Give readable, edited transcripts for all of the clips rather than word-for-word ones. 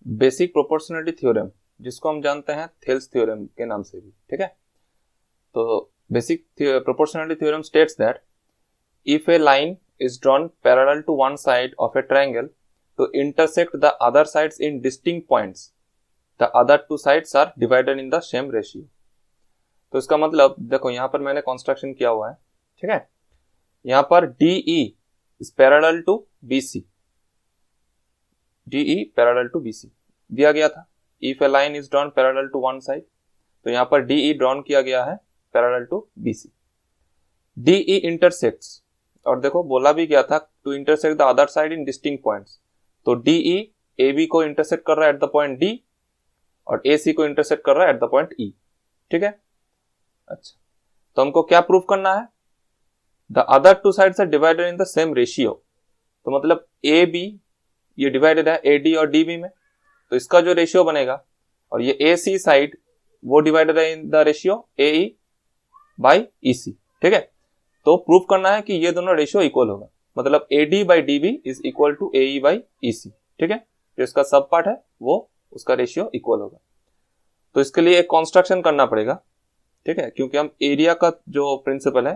Basic proportionality theorem, जिसको हम जानते हैं थेल्स थ्योरम के नाम से भी, ठीक है। तो basic proportionality theorem states that if A line is drawn parallel to one side of a triangle to intersect the other sides in distinct points, the other two sides are divided in the same ratio। तो इसका मतलब देखो यहां पर मैंने construction किया हुआ है, ठीक है। यहां पर DE is parallel to BC, DE parallel to BC दिया गया था। if a line is drawn parallel to one side, तो यहां पर DE ड्रॉन किया गया है parallel to BC। DE intersects, और देखो बोला भी गया था to intersect the other side in distinct points, तो DE AB को इंटरसेक्ट कर रहा है एट द पॉइंट D और AC को इंटरसेक्ट कर रहा है एट द पॉइंट E, ठीक है। अच्छा, तो हमको क्या प्रूव करना है? The other two sides are divided in the same ratio, तो मतलब AB ये डिवाइडेड है AD और DB में, तो इसका जो रेशियो बनेगा, और ये AC साइड वो डिवाइडेड है in the ratio AE by EC, ठीक है। तो प्रूफ करना है कि ये दोनों रेशियो इक्वल होगा, मतलब AD by DB is equal to AE by EC, ठीक है। जो इसका सब पार्ट है वो उसका रेशियो इक्वल होगा। तो इसके लिए एक कंस्ट्रक्शन करना पड़ेगा, ठीक है, क्योंकि हम एरिया का जो प्रिंसिपल है,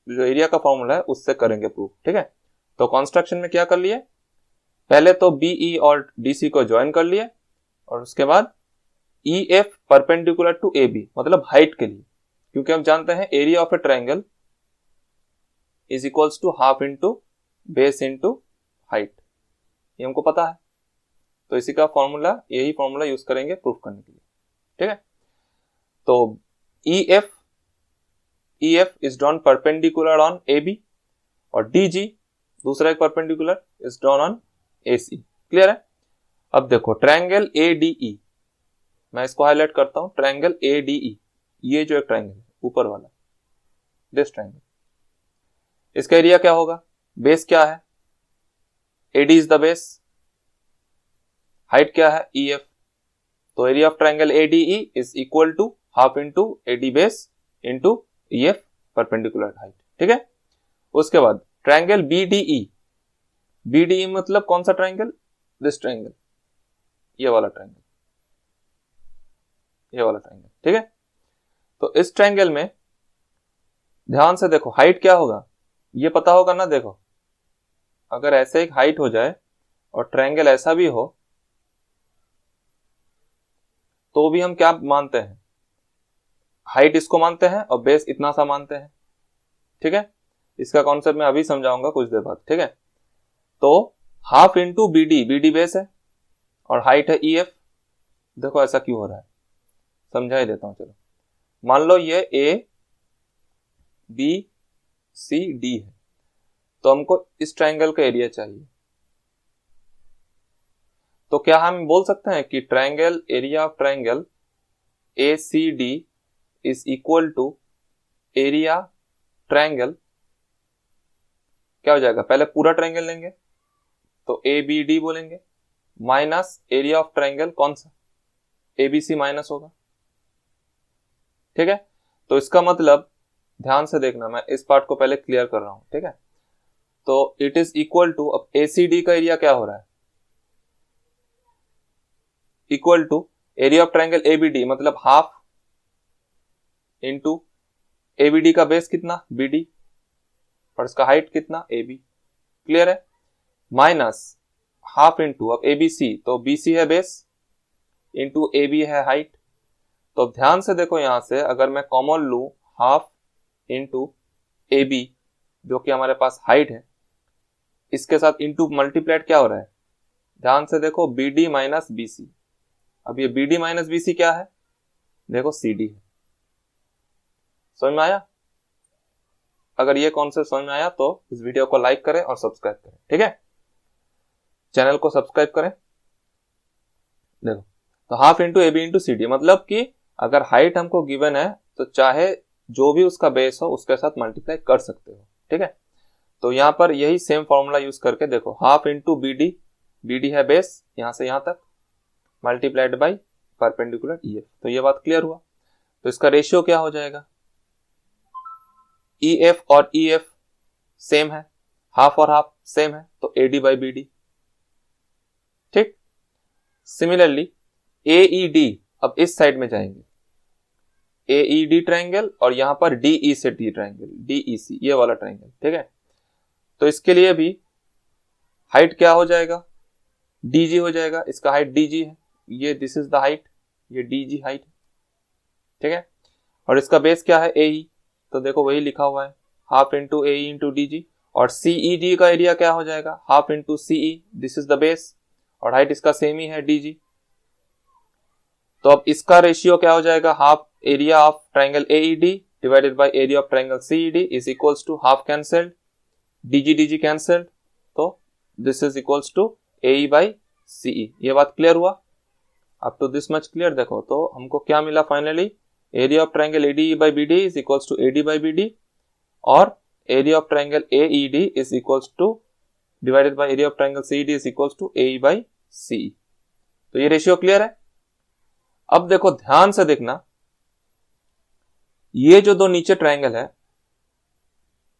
जो एरिया का फॉर्मूला है उससे करेंगे प्रूफ, ठीक है। तो कंस्ट्रक्शन में क्या कर लिए, पहले तो BE और DC को ज्वाइन कर लिए, और उसके बाद EF परपेंडिकुलर टू AB, मतलब हाइट के लिए, क्योंकि हम जानते हैं area of a triangle is equals to half into base into height, ये हमको पता है। तो इसी का फॉर्मूला, यही फॉर्मूला यूज करेंगे प्रूफ करने के लिए, ठीक है। तो EF is drawn perpendicular on AB, और DG दूसरा एक perpendicular is drawn on AC, clear है। अब देखो ट्रायंगल ADE, मैं इसको हाईलाइट करता हूं, ट्रायंगल ADE, ये जो एक ट्रायंगल है ऊपर वाला, दिस ट्रायंगल, इसका एरिया क्या होगा, बेस क्या है, AD is the base, height क्या है EF, तो area of triangle ADE is equal to half into AD base into EF perpendicular height, ठीक है। उसके बाद ट्रायंगल BDE मतलब कौन सा ट्रायंगल, दिस ट्रायंगल, ये वाला ट्रायंगल, ये वाला ट्रायंगल, ठीक है। तो इस ट्रायंगल में ध्यान से देखो हाइट क्या होगा, ये पता होगा ना। देखो अगर ऐसे एक हाइट हो जाए और ट्रायंगल ऐसा भी हो, तो भी हम क्या मानते हैं, हाइट इसको मानते हैं और बेस इतना सा मानते हैं, ठीक है। इसका कॉन्सेप्ट मैं अभी समझाऊंगा कुछ देर बाद, ठीक है। तो हाफ इंटू BD बेस है और हाइट है EF। देखो ऐसा क्यों हो रहा है, समझा ही देता हूं, चलो। मान लो ये ABCD है, तो हमको इस ट्रायंगल का एरिया चाहिए, तो क्या हम बोल सकते हैं कि triangle area of triangle ACD is equal to area triangle, क्या हो जाएगा, पहले पूरा ट्रायंगल लेंगे तो ABD बोलेंगे, माइनस एरिया ऑफ ट्रायंगल कौन सा, ABC माइनस होगा, ठीक है। तो इसका मतलब ध्यान से देखना, मैं इस पार्ट को पहले क्लियर कर रहा हूं, ठीक है। तो इट इज इक्वल टू, अब ACD का एरिया क्या हो रहा है, equal to area of triangle ABD, मतलब हाफ इंटू ABD का बेस कितना BD और इसका हाइट कितना AB, क्लियर है, माइनस हाफ इंटू, अब ABC, तो BC है बेस इंटू AB है हाइट। तो ध्यान से देखो यहां से अगर मैं कॉमन लू हाफ इंटू AB जो कि हमारे पास हाइट है, इसके साथ इंटू मल्टीप्लाइड क्या हो रहा है, ध्यान से देखो BD माइनस BC। अब ये BD माइनस BC क्या है, देखो CD है। समझ में आया? अगर ये कॉन्सेप्ट समझ में आया तो इस वीडियो को लाइक करें और सब्सक्राइब करें, ठीक है। चैनल को सब्सक्राइब करें। देखो तो half into AB into CD, मतलब कि अगर हाइट हमको गिवन है तो चाहे जो भी उसका बेस हो उसके साथ मल्टीप्लाई कर सकते हो, ठीक है। तो यहां पर यही सेम फॉर्मूला यूज करके देखो, हाफ इंटू BD है बेस यहां से यहां तक, मल्टीप्लाइड बाई परपेंडिकुलर EF। तो ये बात क्लियर हुआ। तो इसका रेशियो क्या हो जाएगा, EF और EF सेम है, हाफ और हाफ सेम है, तो AD बाई BD, ठीक। सिमिलरली AED अब इस साइड में जाएंगे, AED ट्रायंगल और यहां पर DE से D ट्रायंगल, DEC ये वाला ट्रायंगल, ठीक है। तो इसके लिए भी हाइट क्या हो जाएगा, DG हो जाएगा, इसका हाइट DG है, ये दिस इज द हाइट, ये DG हाइट, ठीक है। और इसका बेस क्या है AE, तो देखो वही लिखा हुआ है half into AE into DG, और CED का एरिया क्या हो जाएगा half into CE, this is the base, और हाइट इसका सेम ही है DG। तो अब इसका रेशियो क्या हो जाएगा, half area of triangle AED divided by area of triangle CED is equals to half cancelled, DG DG cancelled, तो this is equals to AE by CE। ये बात क्लियर हुआ, up to this much clear. देखो तो हमको क्या मिला finally, area of triangle ADE by BD is equals to AD by BD, और area of triangle AED is equals to divided by area of triangle CED is equals to AE by CE। तो ये ratio clear है। अब देखो ध्यान से देखना, ये जो दो नीचे ट्रायंगल है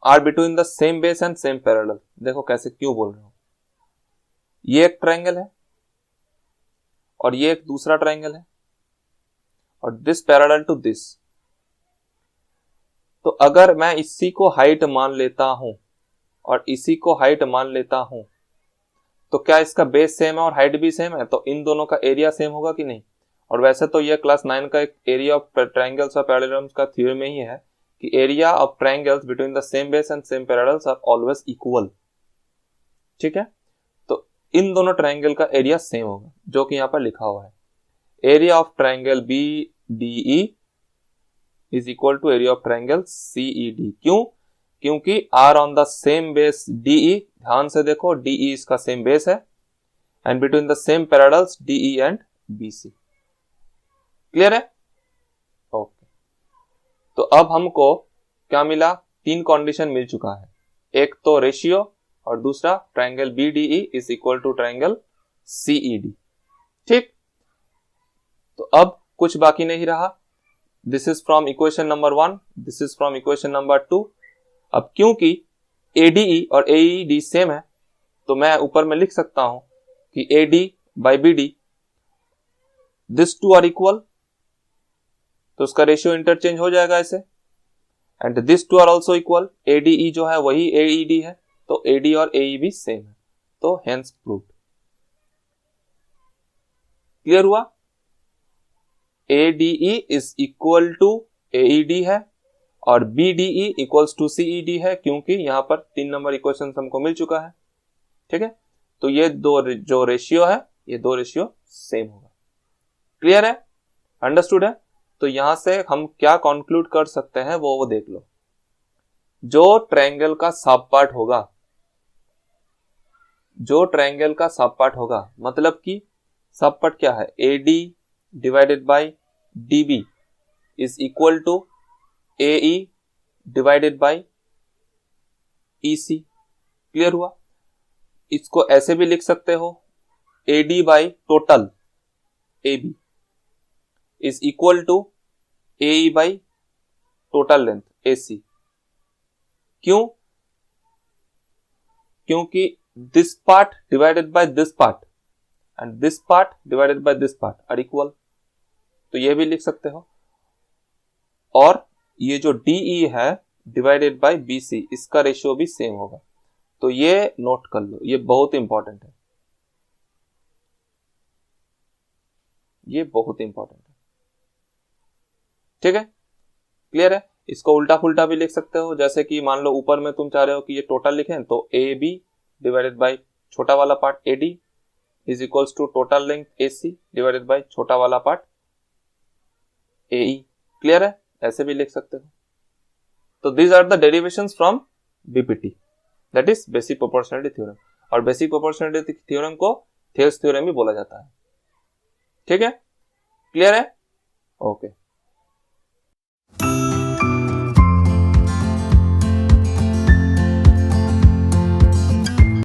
are between the same base and same parallel. देखो कैसे, क्यों बोल रहा हूं, ये एक ट्रायंगल है और ये एक दूसरा ट्रायंगल है, और दिस पैरेलल टू दिस। तो अगर मैं इसी को हाइट मान लेता हूं और इसी को हाइट मान लेता हूं, तो क्या इसका बेस सेम है और हाइट भी सेम है, तो इन दोनों का एरिया सेम होगा कि नहीं। और वैसे तो ये क्लास 9 का एक एरिया ऑफ ट्रायंगल्स और पैरेलल्स का थ्योरम में ही है कि area of triangles between the same base and same parallels are always equal, ठीक है। तो इन दोनों ट्रायंगल का एरिया सेम होगा, जो कि यहां पर लिखा हुआ है area of triangle BDE is equal to area of triangle CED। क्यों, क्योंकि are on the same base DE, ध्यान से देखो DE इसका सेम बेस है, and between the same parallels DE and BC। Clear है, ओके। तो अब हमको क्या मिला, तीन कंडीशन मिल चुका है, एक तो रेशियो और दूसरा triangle BDE is equal to triangle CED, ठीक। तो अब कुछ बाकी नहीं रहा, this is from equation number 1, this is from equation number 2। अब क्योंकि ADE और AED सेम है, तो मैं ऊपर में लिख सकता हूं कि AD by BD this two are equal, तो उसका रेशियो इंटरचेंज हो जाएगा ऐसे, and this two are also equal, ADE जो है वही AED है, तो AD और AE भी सेम है, तो हेंस प्रूव्ड। क्लियर हुआ, ADE is equal to AED है और BDE इक्वल्स टू CED है, क्योंकि यहां पर 3 नंबर इक्वेशन हमको मिल चुका है, ठीक है। तो ये दो जो रेशियो है, ये दो रेशियो सेम होगा। क्लियर है, अंडरस्टूड है। तो यहां से हम क्या कंक्लूड कर सकते हैं वो देख लो, जो ट्रायंगल का सब पार्ट होगा, जो ट्रायंगल का सब पार्ट होगा, मतलब कि सब पार्ट क्या है, AD divided by DB is equal to AE divided by EC। Clear हुआ, इसको ऐसे भी लिख सकते हो, AD by total AB is equal to AE by total length AC। क्यों, क्योंकि this part divided by this part and this part divided by this part are equal, तो ये भी लिख सकते हो। और ये जो DE है डिवाइडेड बाय BC, इसका रेशियो भी सेम होगा, तो ये नोट कर लो, ये बहुत इंपॉर्टेंट है, ये बहुत इंपॉर्टेंट है, ठीक है। क्लियर है, इसको उल्टा फुल्टा भी लिख सकते हो, जैसे कि मान लो ऊपर में तुम चाह रहे हो कि ये टोटल लिखें, तो AB डिवाइडेड बाय छोटा वाला part AD is equals to total length AC divided by छोटा वाला पार्ट AE। क्लियर है, ऐसे भी लिख सकते हो। तो these are the derivations from BPT, that is basic proportionality theorem, और बेसिक प्रोपोर्शनलिटी थ्योरम को थेल्स थ्योरम भी बोला जाता है, ठीक है। क्लियर है, ओके।